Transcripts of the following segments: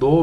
2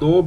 2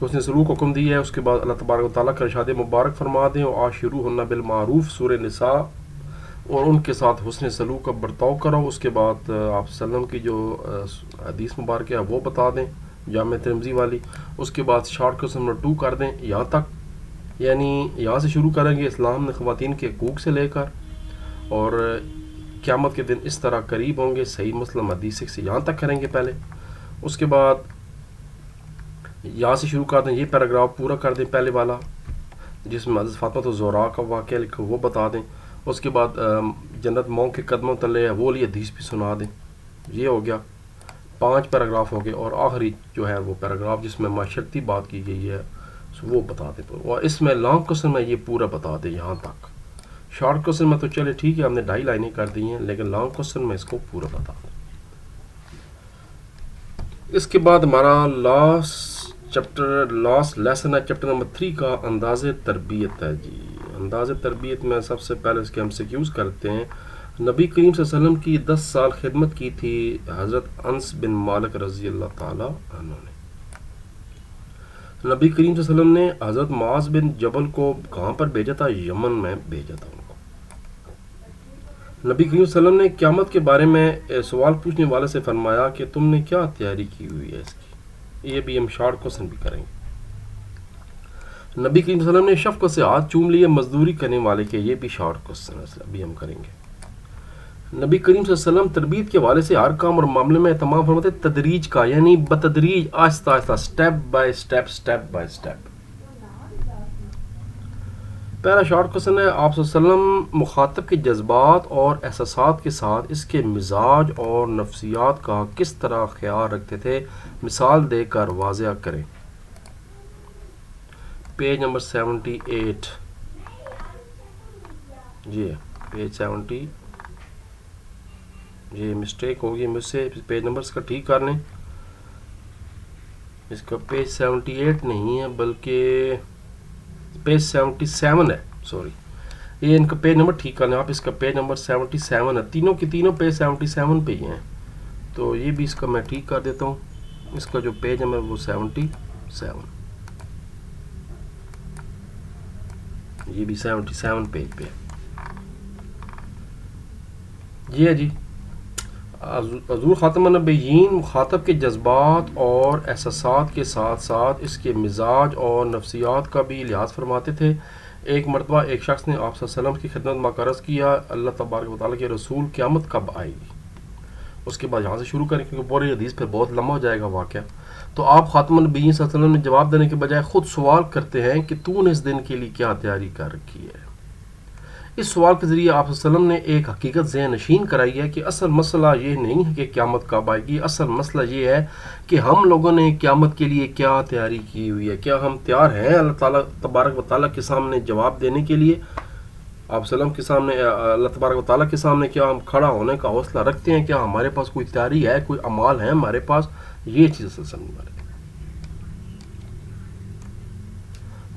اس نے سلوک حکم دیا ہے. اس کے بعد اللہ تبارک و تعالیٰ کا ارشاد مبارک فرما دیں اور عاشروہن بالمعروف سورہ نساء, اور ان کے ساتھ حسن سلوک کا برتاؤ کرو. اس کے بعد آپ وسلم کی جو حدیث مبارک ہے وہ بتا دیں جامع ترمذی والی. اس کے بعد شارٹ کوسچن نمبر 2 کر دیں یہاں تک, یعنی یہاں سے شروع کریں گے اسلام نے خواتین کے حقوق سے لے کر اور قیامت کے دن اس طرح قریب ہوں گے, صحیح مسلم حدیث سے یہاں تک کریں گے پہلے. اس کے بعد یہاں سے شروع کر دیں, یہ پیراگراف پورا کر دیں پہلے والا جس میں حضرت فاطمہ الزہراء کا واقعہ لکھا وہ بتا دیں. اس کے بعد جنت مئو کے قدموں تلے ہے وہ والی حدیث بھی سنا دیں. یہ ہو گیا 5 پیراگراف ہو گئے, اور آخری جو ہے وہ پیراگراف جس میں معاشرتی بات کی گئی ہے وہ بتا دیں. اور اس میں لانگ کوسچن میں یہ پورا بتا دیں یہاں تک. شارٹ کوسچن میں تو چلے ٹھیک ہے ہم نے 2.5 لائنیں کر دی ہیں, لیکن لانگ کوسچن میں اس کو پورا بتا دیں. اس کے بعد ہمارا لاسٹ لیسن ہے چیپٹر نمبر 3 کا انداز تربیت ہے. جی انداز تربیت میں سب سے پہلے اس کے ہم سیکیوز کرتے ہیں. نبی کریم صلی اللہ علیہ وسلم کی 10 سال خدمت کی تھی حضرت انس بن مالک رضی اللہ تعالی عنہ نے. نبی کریم صلی اللہ علیہ وسلم نے حضرت معاذ بن جبل کو کہاں پر بھیجا تھا؟ یمن میں بھیجا تھا ان کو. نبی کریم صلی اللہ علیہ وسلم نے قیامت کے بارے میں سوال پوچھنے والے سے فرمایا کہ تم نے کیا تیاری کی ہوئی ہے اس کی. یہ بھی ہم شارٹ کوسچن بھی کریں گے. نبی کریم صلی اللہ علیہ وسلم نے شفقت سے ہاتھ چوم لیے مزدوری کرنے والے کے, یہ بھی شارٹ کوسچن ہے ابھی ہم کریں گے. نبی کریم صلی اللہ علیہ وسلم تربیت کے حوالے سے ہر کام اور معاملے میں اہتمام فرماتے تدریج کا, یعنی بتدریج آہستہ آہستہ اسٹیپ بائی اسٹیپ. پہلا شارٹ کوسچن ہے آپ صلی اللہ علیہ وسلم مخاطب کے جذبات اور احساسات کے ساتھ اس کے مزاج اور نفسیات کا کس طرح خیال رکھتے تھے, مثال دے کر واضح کریں. Page number 78. جی پیج 70. یہ مسٹیک ہوگی مجھ سے, پیج نمبرز کا ٹھیک کر لیں. اس کا پیج 78 نہیں ہے بلکہ پیج 77 ہے, سوری. یہ ان کا پیج نمبر ٹھیک کر لیں آپ, اس کا پیج نمبر 77 ہے. تینوں کی تینوں پیج 77 پہ ہی ہیں, تو یہ بھی اس کا میں ٹھیک کر دیتا ہوں. اس کا جو پیج نمبر وہ 77, یہ بھی 77 پیج پہ ہے. یہ ہے جی حضور خاتم النبیین مخاطب کے جذبات اور احساسات کے ساتھ ساتھ اس کے مزاج اور نفسیات کا بھی لحاظ فرماتے تھے. ایک مرتبہ ایک شخص نے آپ صلی اللہ علیہ وسلم کی خدمت میں عرض کیا, اللہ تبارک و تعالیٰ کے رسول قیامت کب آئے گی؟ اس کے بعد یہاں سے شروع کریں کیونکہ پوری حدیث پھر بہت لمبا ہو جائے گا واقعہ. تو آپ خاتم النبیین صلی اللہ علیہ وسلم نے جواب دینے کے بجائے خود سوال کرتے ہیں کہ تو نے اس دن کے لیے کیا تیاری کر رکھی ہے. اس سوال کے ذریعے آپ صلی اللہ علیہ وسلم نے ایک حقیقت ذہن نشین کرائی ہے کہ اصل مسئلہ یہ نہیں ہے کہ قیامت کب آئے گی, اصل مسئلہ یہ ہے کہ ہم لوگوں نے قیامت کے لیے کیا تیاری کی ہوئی ہے. کیا ہم تیار ہیں اللہ تعالیٰ تبارک و تعالیٰ کے سامنے جواب دینے کے لیے؟ آپ وسلم کے سامنے, اللہ تبارک و تعالیٰ کے سامنے کیا ہم کھڑا ہونے کا حوصلہ رکھتے ہیں؟ کیا ہمارے پاس کوئی تیاری ہے, کوئی اعمال ہے ہمارے پاس؟ یہ چیز اصل سمجھ میں آ رہی ہے.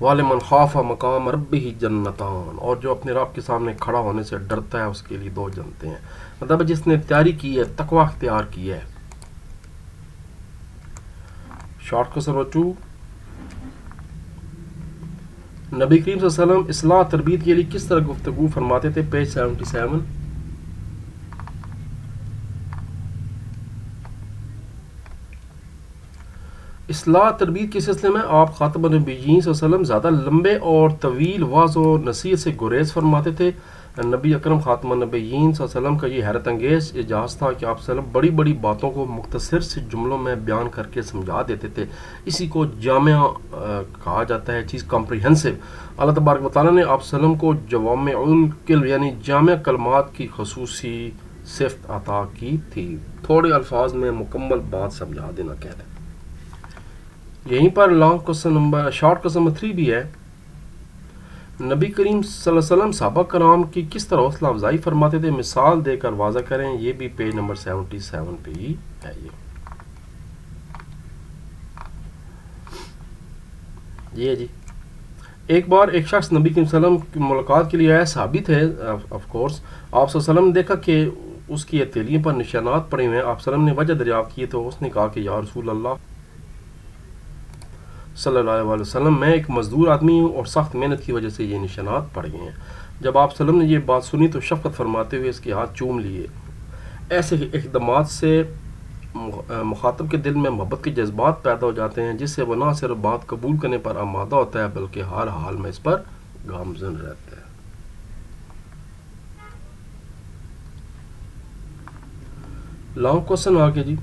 وَلِمَنْ خَافَ مَقَامَ رَبِّهِ جَنَّتَانِ, اور جو اپنے رب کے سامنے کھڑا ہونے سے ڈرتا ہے اس کے لیے 2 جنتیں ہیں. مطلب جس نے تیاری کی ہے, تقوی اختیار کی ہے. شارٹ کوسچن نمبر 2, نبی کریم صلی اللہ علیہ وسلم اصلاح تربیت کے لیے کس طرح گفتگو فرماتے تھے؟ پیج 77. اصلاح تربیت کے سلسلے میں آپ خاتم النبیین صلی اللہ علیہ وسلم زیادہ لمبے اور طویل واضح و نصیحت سے گریز فرماتے تھے. نبی اکرم خاتم النبیین صلی اللہ علیہ وسلم کا یہ حیرت انگیز اعجاز تھا کہ آپ صلی اللہ علیہ وسلم بڑی بڑی باتوں کو مختصر سے جملوں میں بیان کر کے سمجھا دیتے تھے. اسی کو جامع کہا جاتا ہے, چیز کمپریہنسو. اللہ تبارک و تعالیٰ نے آپ صلی اللہ علیہ وسلم کو جوامع الکلم یعنی جامع کلمات کی خصوصی صفت عطا کی تھی. تھوڑے الفاظ میں مکمل بات سمجھا دینا کہتے ہیں. یہیں پر شارٹ کوسچن نمبر 3 بھی ہے. نبی کریم صلی اللہ علیہ وسلم صحابہ کرام کی کس طرح حوصلہ افزائی فرماتے تھے؟ مثال دے کر واضح کریں. یہ بھی پیج نمبر 77 پہ ہی ہے. یہ جی ایک بار ایک شخص نبی کریم صلی اللہ علیہ وسلم کی ملاقات کے لیے آیا, صحابی تھے آف کورس. آپ صلی اللہ علیہ وسلم نے دیکھا کہ اس کی ہتھیلیوں پر نشانات پڑے ہوئے ہیں. آپ صلی اللہ علیہ وسلم نے وجہ دریافت کی تو اس نے کہا کہ یا رسول اللہ, صلی اللہ علیہ وسلم میں ایک مزدور آدمی ہوں اور سخت محنت کی وجہ سے یہ نشانات پڑ گئے ہیں۔ جب آپ صلی اللہ علیہ وسلم نے یہ بات سنی تو شفقت فرماتے ہوئے اس کے ہاتھ چوم لیے۔ ایسے اقدامات سے مخاطب کے دل میں محبت کے جذبات پیدا ہو جاتے ہیں، جس سے وہ نہ صرف بات قبول کرنے پر آمادہ ہوتا ہے بلکہ ہر حال میں اس پر گامزن رہتا ہے۔ لانگ کوشچن آگے جی،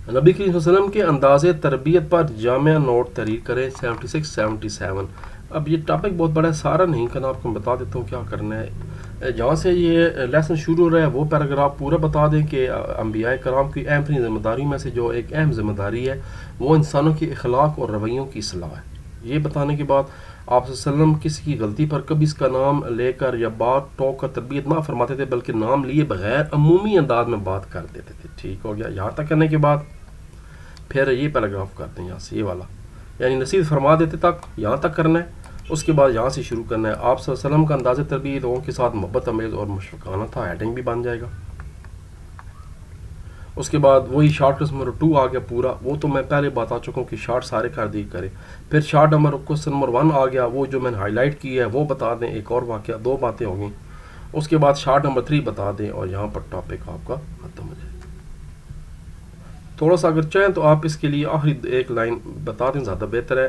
نبی کریم صلی اللہ علیہ وسلم کے انداز تربیت پر جامع نوٹ تحریر کریں 76-77۔ اب یہ ٹاپک بہت بڑا ہے، سارا نہیں کرنا، آپ کو بتا دیتا ہوں کیا کرنا ہے۔ جہاں سے یہ لیسن شروع ہو رہا ہے وہ پیراگراف پورا بتا دیں کہ انبیاء کرام کی اہم ترین ذمہ داریوں میں سے جو ایک اہم ذمہ داری ہے وہ انسانوں کی اخلاق اور رویوں کی اصلاح ہے۔ یہ بتانے کے بعد آپ صلی اللہ علیہ وسلم کسی کی غلطی پر کبھی اس کا نام لے کر یا بات ٹوک کر تربیت نہ فرماتے تھے بلکہ نام لیے بغیر عمومی انداز میں بات کر دیتے تھے۔ ٹھیک ہو گیا، یہاں تک کرنے کے بعد پھر یہ پیراگراف کرتے ہیں یہاں سے، یہ والا یعنی نصیحت فرما دیتے تک یہاں تک کرنا ہے، اس کے بعد یہاں سے شروع کرنا ہے۔ آپ صلی اللہ علیہ وسلم کا انداز تربیت لوگوں کے ساتھ محبت امیز اور مشفقانہ تھا، ہیڈنگ بھی بن جائے گا۔ اس کے بعد وہی شارٹ نمبر 2 آ گیا پورا، وہ تو میں پہلے بتا چکا ہوں کہ شارٹ سارے کر دی کریں۔ پھر شارٹ کوسچن نمبر 1 آ گیا، وہ جو میں نے ہائی لائٹ کی ہے وہ بتا دیں، ایک اور واقعہ، 2 باتیں ہو گئیں۔ اس کے بعد شارٹ نمبر 3 بتا دیں اور یہاں پر ٹاپک آپ کا ختم ہو جائے۔ تھوڑا سا اگر چاہیں تو آپ اس کے لیے آخری ایک لائن بتا دیں، زیادہ بہتر ہے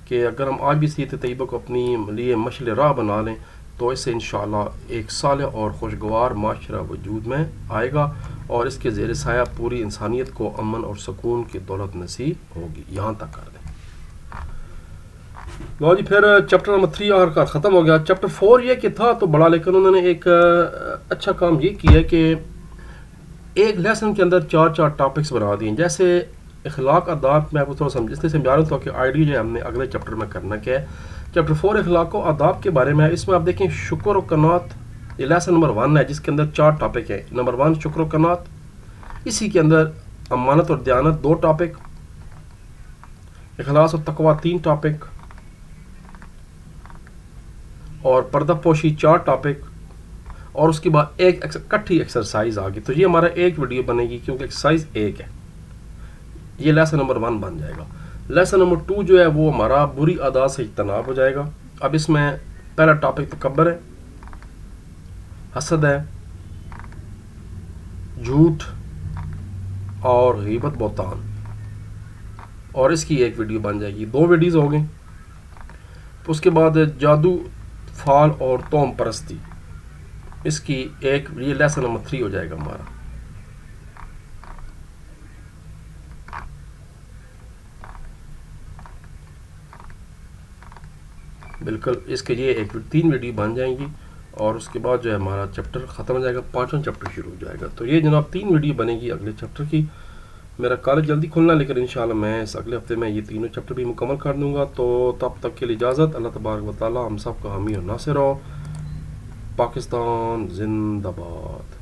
کہ اگر ہم آج بھی سیرت طیبہ کو اپنی لیے مشعل راہ بنا لیں تو اس سے انشاءاللہ ایک صالح اور خوشگوار معاشرہ وجود میں آئے گا اور اس کے زیر سایہ پوری انسانیت کو امن اور سکون کی دولت نصیب ہوگی۔ یہاں تک کر دیں۔ لو جی، پھر چیپٹر نمبر 3 آخر کار ختم ہو گیا۔ چیپٹر 4 یہ کہ تھا تو بڑا، لیکن انہوں نے ایک اچھا کام یہ کیا کہ ایک لیسن کے اندر 4 ٹاپکس بنا دیے، جیسے اخلاق آداب۔ میں آپ کو تھوڑا سمجھا رہا ہوں کہ آئیڈیا جو ہے ہم نے اگلے چیپٹر میں کرنا کیا ہے۔ چیپٹر 4 اخلاق و آداب کے بارے میں، اس میں آپ دیکھیں شکر و قناعت، یہ لیسن نمبر 1 ہے جس کے اندر 4 ٹاپک ہیں۔ نمبر 1 شکر و قناعت، اسی کے اندر امانت اور دیانت 2 ٹاپک، اخلاص و تقوی 3 ٹاپک، اور پردہ پوشی 4 ٹاپک، اور اس کے بعد ایک کٹھی ایکسرسائز آ گئی۔ تو یہ ہمارا ایک ویڈیو بنے گی کیونکہ ایکسرسائز ایک ہے، یہ لیسن نمبر 1 بن جائے گا۔ لیسن نمبر 2 جو ہے وہ ہمارا بری عادات سے اجتناب ہو جائے گا۔ اب اس میں پہلا ٹاپک تکبر ہے، حسد ہے، جھوٹ اور غیبت بہتان، اور اس کی ایک ویڈیو بن جائے گی، 2 ویڈیوز ہو گئیں۔ اس کے بعد جادو، فال اور توم پرستی، اس کی ایک، یہ لیسن نمبر 3 ہو جائے گا ہمارا۔ بالکل، اس کے لیے 3 ویڈیو بن جائیں گی اور اس کے بعد جو ہے ہمارا چیپٹر ختم ہو جائے گا، 5واں چیپٹر شروع ہو جائے گا۔ تو یہ جناب 3 ویڈیو بنے گی اگلے چیپٹر کی۔ میرا کالج جلدی کھلنا، لیکن انشاءاللہ میں اس اگلے ہفتے میں یہ 3 چیپٹر بھی مکمل کر دوں گا۔ تو تب تک کے لیے اجازت، اللہ تبارک و تعالی ہم سب کا حامی اور ناصر ہو۔ پاکستان زندہ باد۔